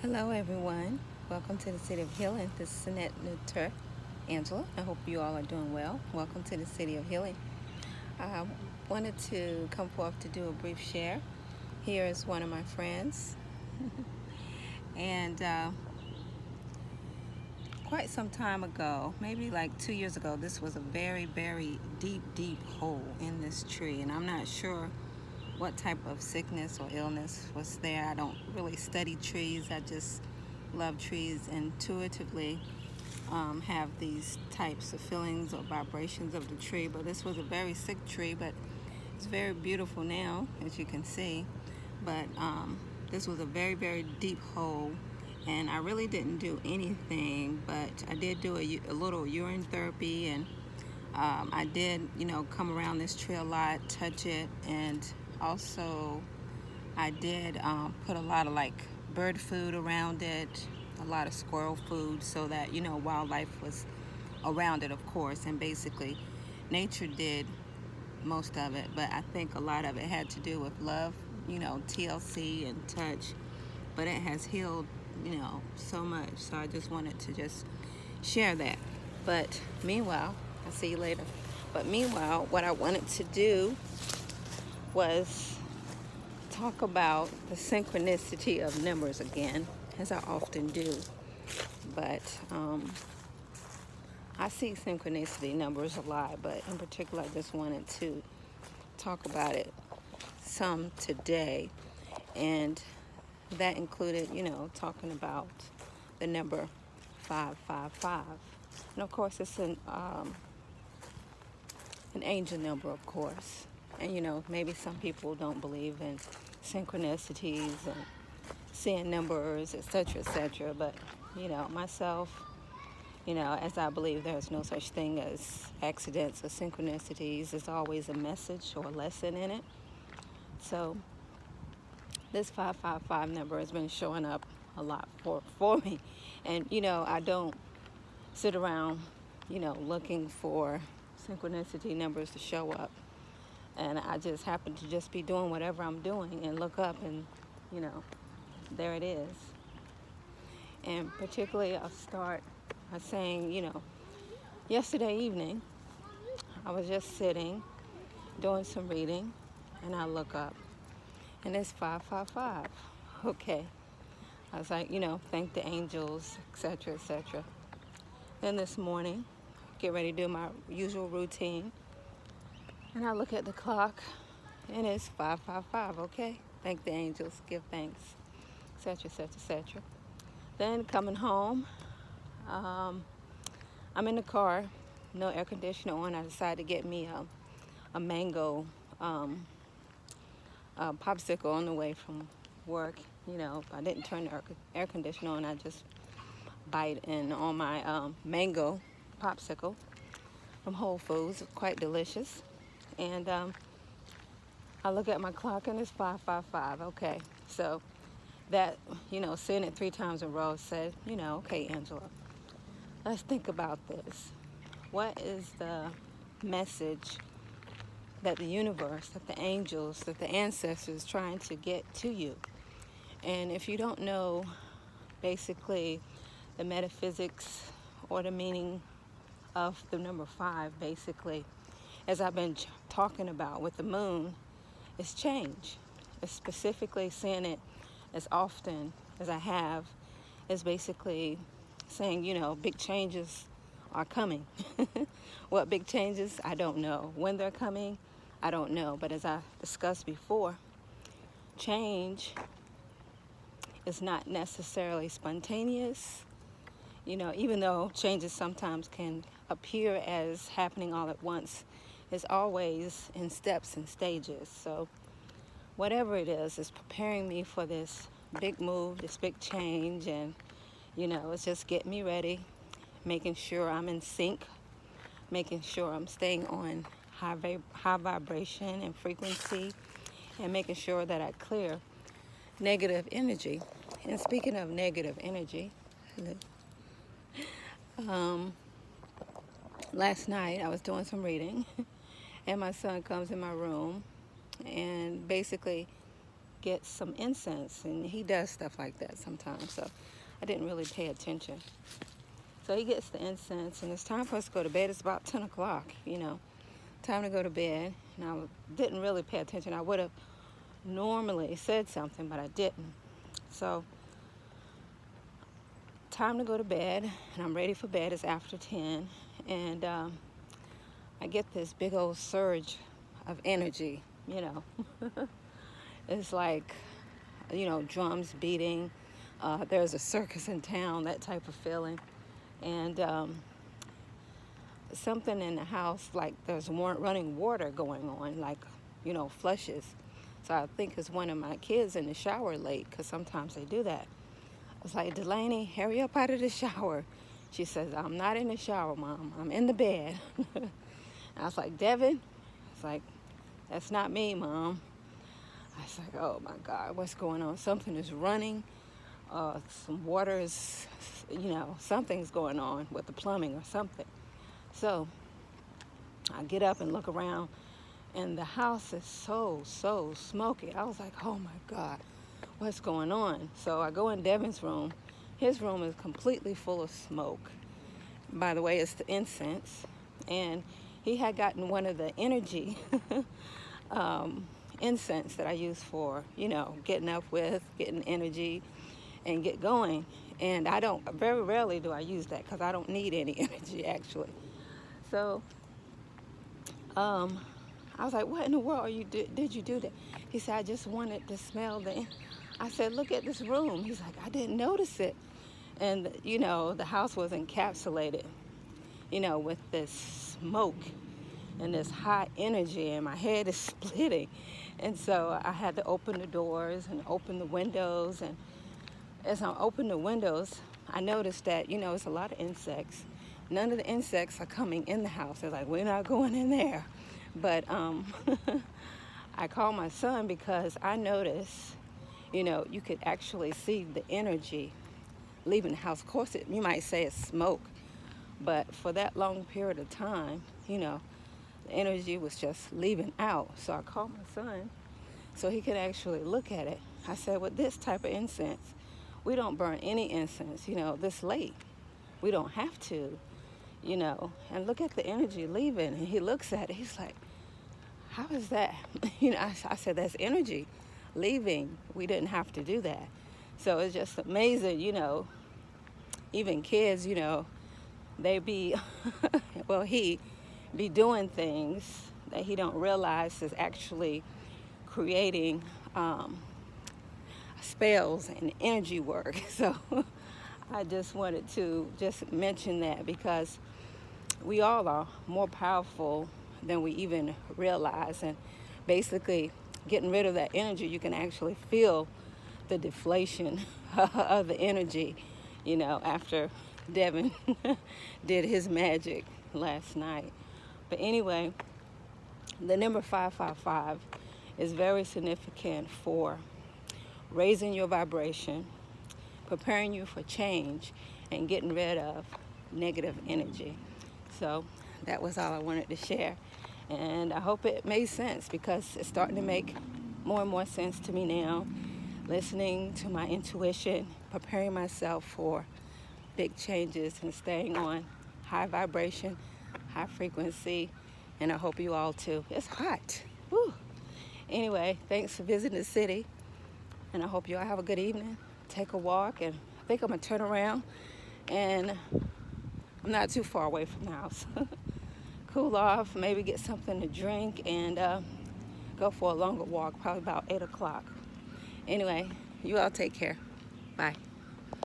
Hello, everyone. Welcome to the City of Healing. This is Annette Nutter, Angela. I hope you all are doing well. Welcome to the City of Healing. I wanted to come forth to do a brief share. Here is one of my friends. And quite some time ago, maybe like 2 years ago, this was a very, very deep hole in this tree. And I'm not sure what type of sickness or illness was there. I don't really study trees. I just love trees intuitively. Have these types of feelings or vibrations of the tree. But this was a very sick tree, but it's very beautiful now, as you can see. But this was a very, very deep hole, and I really didn't do anything, but I did do a little urine therapy, and I did, come around this tree a lot, touch it, and also I did put a lot of bird food around it, a lot of squirrel food, so that wildlife was around it, of course. And basically nature did most of it, but I think a lot of it had to do with love, TLC and touch. But it has healed so much, so I just wanted to just share that. But meanwhile, I'll see you later. But meanwhile, what I wanted to do was talk about the synchronicity of numbers again, as I often do. But I see synchronicity numbers a lot, but in particular, I just wanted to talk about it some today. And that included, talking about the number 555. And of course, it's an angel number, of course. And maybe some people don't believe in synchronicities and seeing numbers, etc., etc. But myself, as I believe there's no such thing as accidents or synchronicities, there's always a message or a lesson in it. So this 555 number has been showing up a lot for me. And I don't sit around looking for synchronicity numbers to show up. And I just happen to just be doing whatever I'm doing and look up and, there it is. And particularly I'll start by saying, yesterday evening, I was just sitting, doing some reading, and I look up, and it's 555. Okay. I was like, thank the angels, etc., etc. Then this morning, get ready to do my usual routine, and I look at the clock, and it's 555, okay? Thank the angels, give thanks, etc., etc., etc. Then coming home, I'm in the car, no air conditioner on. I decided to get me a mango popsicle on the way from work. I didn't turn the air conditioner on. I just bite in on my mango popsicle from Whole Foods. Quite delicious. And I look at my clock, and it's 555. Okay, so that, saying it 3 times in a row said, okay, Angela, let's think about this. What is the message that the universe, that the angels, that the ancestors trying to get to you? And if you don't know basically the metaphysics or the meaning of the number 5, basically, as I've been talking about with the moon, it's change. It's specifically saying it as often as I have, is basically saying, big changes are coming. What big changes? I don't know. When they're coming, I don't know. But as I discussed before, change is not necessarily spontaneous. Even though changes sometimes can appear as happening all at once, it's always in steps and stages. So whatever it is preparing me for this big move, this big change, and it's just getting me ready, making sure I'm in sync, making sure I'm staying on high vibration and frequency, and making sure that I clear negative energy. And speaking of negative energy, last night I was doing some reading, and my son comes in my room and basically gets some incense, and he does stuff like that sometimes. So I didn't really pay attention. So he gets the incense, and it's time for us to go to bed. It's about 10 o'clock, time to go to bed. And I didn't really pay attention. I would have normally said something, but I didn't. So time to go to bed, and I'm ready for bed. It's after 10, and I get this big old surge of energy. It's like, drums beating. There's a circus in town, that type of feeling. And something in the house, like there's running water going on, like, flushes. So I think it's one of my kids in the shower late, because sometimes they do that. I was like, Delaney, hurry up out of the shower. She says, I'm not in the shower, Mom. I'm in the bed. I was like, Devin? It's like, that's not me, Mom. I was like, oh my God, what's going on? Something is running. Some water is, something's going on with the plumbing or something. So I get up and look around, and the house is so smoky. I was like, oh my God, what's going on? So I go in Devin's room. His room is completely full of smoke. By the way, it's the incense. And he had gotten one of the energy incense that I use for, getting up with, getting energy and get going. And very rarely do I use that, because I don't need any energy, actually. So I was like, what in the world did you do that? He said, I just wanted to smell I said, look at this room. He's like, I didn't notice it. And, the house was encapsulated, with this smoke and this high energy, and my head is splitting. And so I had to open the doors and open the windows. And as I opened the windows, I noticed that, it's a lot of insects. None of the insects are coming in the house. They're like, we're not going in there. But I called my son, because I noticed, you could actually see the energy leaving the house. Of course, you might say it's smoke, but for that long period of time, the energy was just leaving out. So I called my son so he could actually look at it. I said, with this type of incense, we don't burn any incense, this late. We don't have to, and look at the energy leaving. And he looks at it. He's like, how is that? I said, that's energy leaving. We didn't have to do that. So it's just amazing, even kids, they be, he be doing things that he don't realize is actually creating spells and energy work. So I just wanted to just mention that, because we all are more powerful than we even realize. And basically, getting rid of that energy, you can actually feel the deflation of the energy, after Devin did his magic last night. But anyway, the number 555 is very significant for raising your vibration, preparing you for change, and getting rid of negative energy. So that was all I wanted to share. And I hope it made sense, because it's starting to make more and more sense to me now. Listening to my intuition, preparing myself for big changes, and staying on high vibration, high frequency. And I hope you all too. It's hot. Woo. Anyway, thanks for visiting the city. And I hope you all have a good evening. Take a walk. And I think I'm going to turn around. And I'm not too far away from the house. Cool off, maybe get something to drink, and go for a longer walk, probably about 8 o'clock. Anyway, you all take care. Bye.